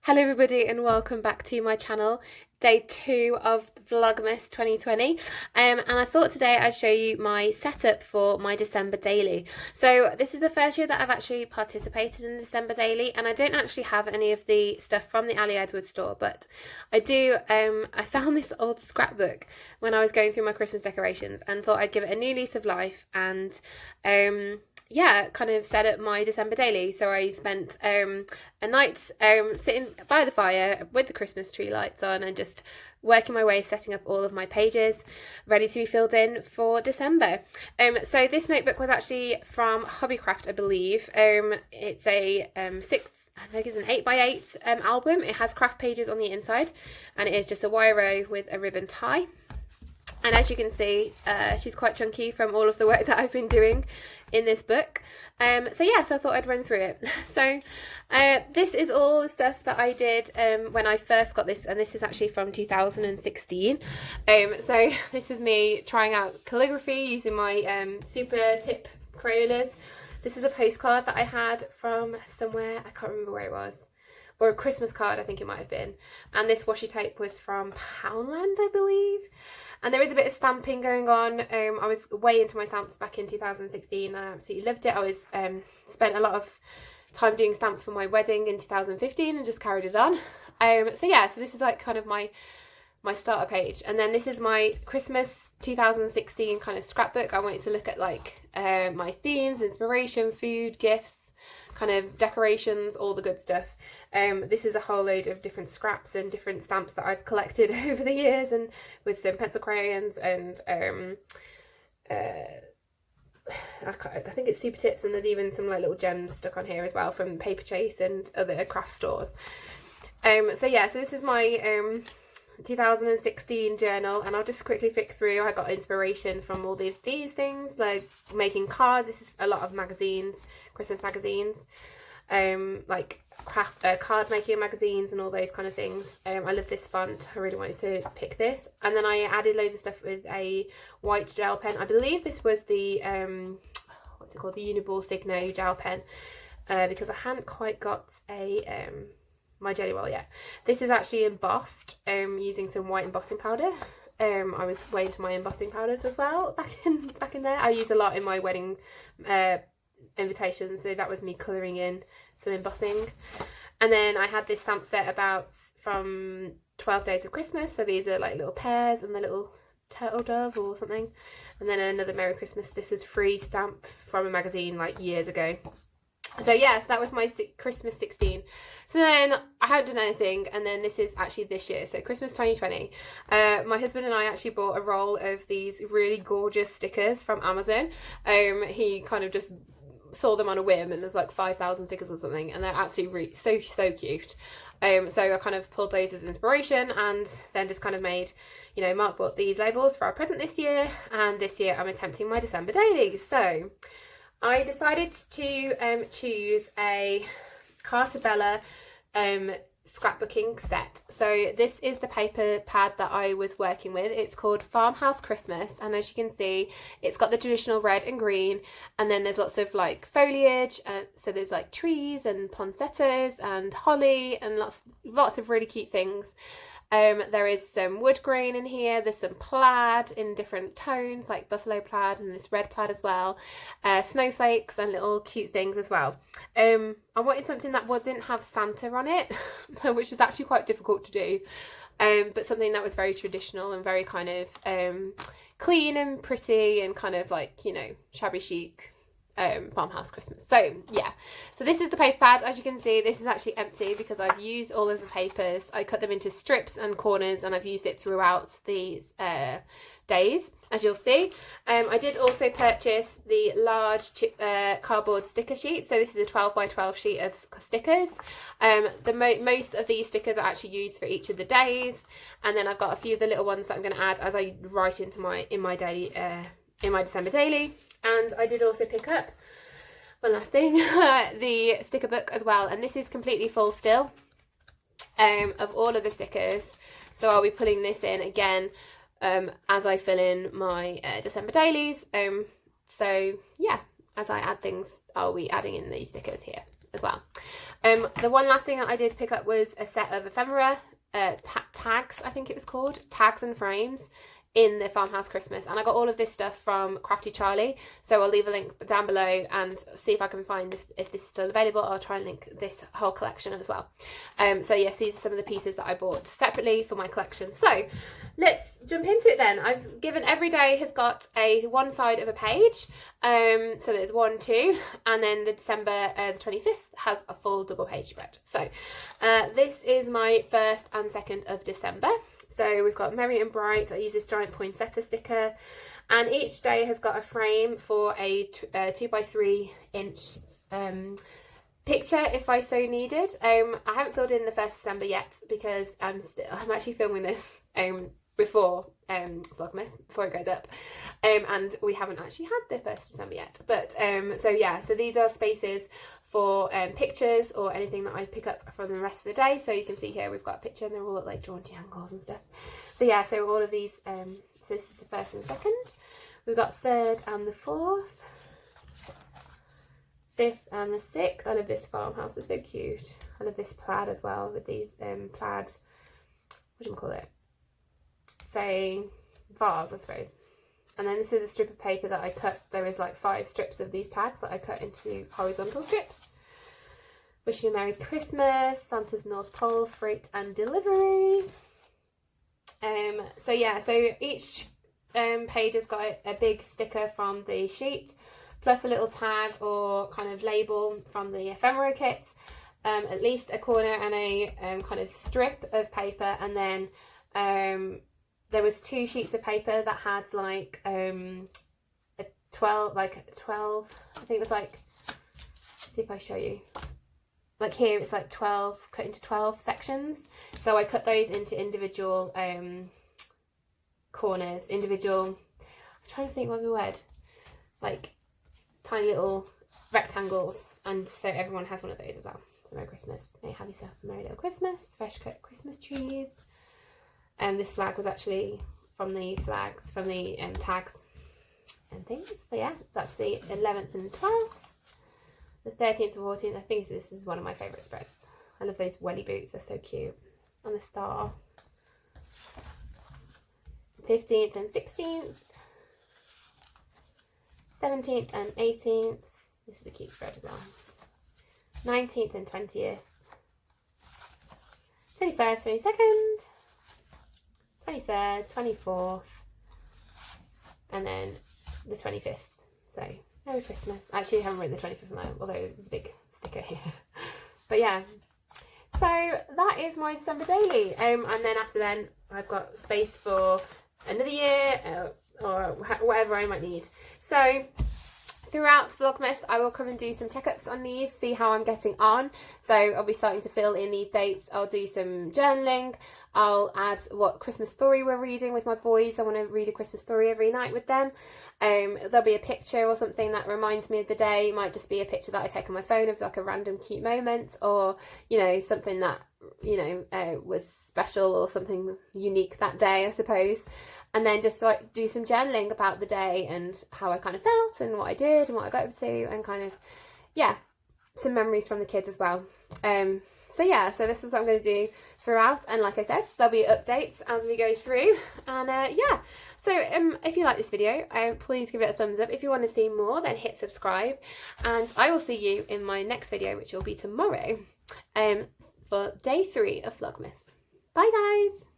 Hello everybody and welcome back to my channel, day 2 of Vlogmas 2020, and I thought today I'd show you my setup for my December daily. So this is the first year that I've actually participated in December daily, and I don't actually have any of the stuff from the Ali Edwards store, but I do. I found this old scrapbook when I was going through my Christmas decorations and thought I'd give it a new lease of life and yeah, kind of set up my December daily. So I spent a night sitting by the fire with the Christmas tree lights on and just working my way, setting up all of my pages ready to be filled in for December. So this notebook was actually from Hobbycraft, I believe. It's a I think it's an 8x8 album. It has craft pages on the inside, and it is just a wire row with a ribbon tie. And as you can see, she's quite chunky from all of the work that I've been doing in this book. So yeah, so I thought I'd run through it. So this is all the stuff that I did when I first got this, and this is actually from 2016. So this is me trying out calligraphy using my super tip Crayolas. This is a postcard that I had from somewhere, I can't remember where it was, or a Christmas card I think it might have been, and this washi tape was from Poundland, I believe. And there is a bit of stamping going on. I was way into my stamps back in 2016. I absolutely loved it. I was spent a lot of time doing stamps for my wedding in 2015 and just carried it on. So yeah, so this is like kind of my starter page. And then this is my Christmas 2016 kind of scrapbook. I wanted to look at like my themes, inspiration, food, gifts, kind of decorations, all the good stuff. This is a whole load of different scraps and different stamps that I've collected over the years, and with some pencil crayons and I think it's super tips, and there's even some like little gems stuck on here as well from Paper Chase and other craft stores. So yeah, so this is my 2016 journal, and I'll just quickly flick through. I got inspiration from all these things, like making cards. This is a lot of magazines, Christmas magazines, like craft card making magazines and all those kind of things. I love this font. I really wanted to pick this, and then I added loads of stuff with a white gel pen. I believe this was the what's it called, the Uniball Signo gel pen, because I hadn't quite got a my jelly roll yet. This is actually embossed using some white embossing powder. I was way into my embossing powders as well back in there. I use a lot in my wedding invitations, so that was me colouring in some embossing. And then I had this stamp set from 12 Days of Christmas, so these are like little pears and the little turtle dove or something, and then another Merry Christmas. This was free stamp from a magazine like years ago. So yeah, so that was my Christmas 16. So then I hadn't done anything, and then this is actually this year, so Christmas 2020. My husband and I actually bought a roll of these really gorgeous stickers from Amazon. He kind of just saw them on a whim, and there's like 5,000 stickers or something, and they're absolutely so cute. So I kind of pulled those as inspiration, and then just kind of made, you know, Mark bought these labels for our present this year, and this year I'm attempting my December daily. So I decided to choose a Carta Bella scrapbooking set. So this is the paper pad that I was working with. It's called Farmhouse Christmas, and as you can see, it's got the traditional red and green, and then there's lots of like foliage, so there's like trees and poinsettias and holly and lots of really cute things. There is some wood grain in here, there's some plaid in different tones, like buffalo plaid and this red plaid as well, snowflakes and little cute things as well. I wanted something that didn't have Santa on it, which is actually quite difficult to do, but something that was very traditional and very kind of clean and pretty and kind of like, you know, shabby chic. Farmhouse Christmas. So yeah, so this is the paper pad. As you can see, this is actually empty because I've used all of the papers. I cut them into strips and corners, and I've used it throughout these days, as you'll see. I did also purchase the large cardboard sticker sheet. So this is a 12 by 12 sheet of stickers. Most of these stickers are actually used for each of the days, and then I've got a few of the little ones that I'm going to add as I write into in my December daily. And I did also pick up, one last thing, the sticker book as well, and this is completely full still of all of the stickers. So I'll be pulling this in again as I fill in my December dailies. So yeah, as I add things, I'll be adding in these stickers here. as well. The one last thing that I did pick up was a set of ephemera, tags, I think it was called, tags and frames, in the Farmhouse Christmas, and I got all of this stuff from Crafty Charlie, so I'll leave a link down below and see if I can find if this is still available. I'll try and link this whole collection as well. So yes, these are some of the pieces that I bought separately for my collection. So let's jump into it then. I've given every day has got one side of a page, so there's 1, 2, and then the December the 25th has a full double page spread. So this is my 1st and 2nd of December. So we've got Merry and Bright. I use this giant poinsettia sticker, and each day has got a frame for a 2x3 inch picture if I so needed. I haven't filled in the 1st December yet because I'm actually filming this before Vlogmas, before it goes up, and we haven't actually had the 1st December yet. But so yeah, so these are spaces for pictures or anything that I pick up from the rest of the day. So you can see here we've got a picture and they're all at like jaunty angles and stuff. So yeah, so all of these, so this is the 1st and 2nd. We've got 3rd and the 4th, 5th and the 6th. I love this farmhouse, it's so cute. I love this plaid as well with these plaid, what do you call it? Say vase, I suppose. And then this is a strip of paper that I cut. There is like 5 strips of these tags that I cut into horizontal strips. Wishing you a Merry Christmas, Santa's North Pole, freight and delivery. So yeah, so each page has got a big sticker from the sheet, plus a little tag or kind of label from the ephemera kit, at least a corner and a kind of strip of paper, and then there was 2 sheets of paper that had like a 12, I think it was like, let's see if I show you. Like here it's like 12, cut into 12 sections. So I cut those into individual corners, I'm trying to think of the word, like tiny little rectangles, and so everyone has one of those as well. So Merry Christmas, may you have yourself a merry little Christmas, fresh cut Christmas trees. This flag was actually from the tags and things. So yeah, so that's the 11th and 12th. The 13th and 14th, I think this is one of my favourite spreads. I love those welly boots, they're so cute. And the star. 15th and 16th. 17th and 18th. This is a cute spread as well. 19th and 20th. 21st, 22nd. 23rd, 24th, and then the 25th. So Merry Christmas. Actually, I haven't written the 25th on there, although there's a big sticker here. But yeah, so that is my December daily. And then after then, I've got space for another year or whatever I might need. So throughout Vlogmas, I will come and do some checkups on these, see how I'm getting on. So I'll be starting to fill in these dates. I'll do some journaling. I'll add what Christmas story we're reading with my boys. I want to read a Christmas story every night with them. There'll be a picture or something that reminds me of the day. It might just be a picture that I take on my phone of like a random cute moment, or, you know, something that, you know, was special or something unique that day, I suppose. And then just like do some journaling about the day and how I kind of felt and what I did and what I got up to, and kind of, yeah, some memories from the kids as well. So yeah, so this is what I'm going to do throughout, and like I said, there'll be updates as we go through, and yeah. So if you like this video, please give it a thumbs up. If you want to see more, then hit subscribe, and I will see you in my next video, which will be tomorrow, for day 3 of Vlogmas. Bye guys!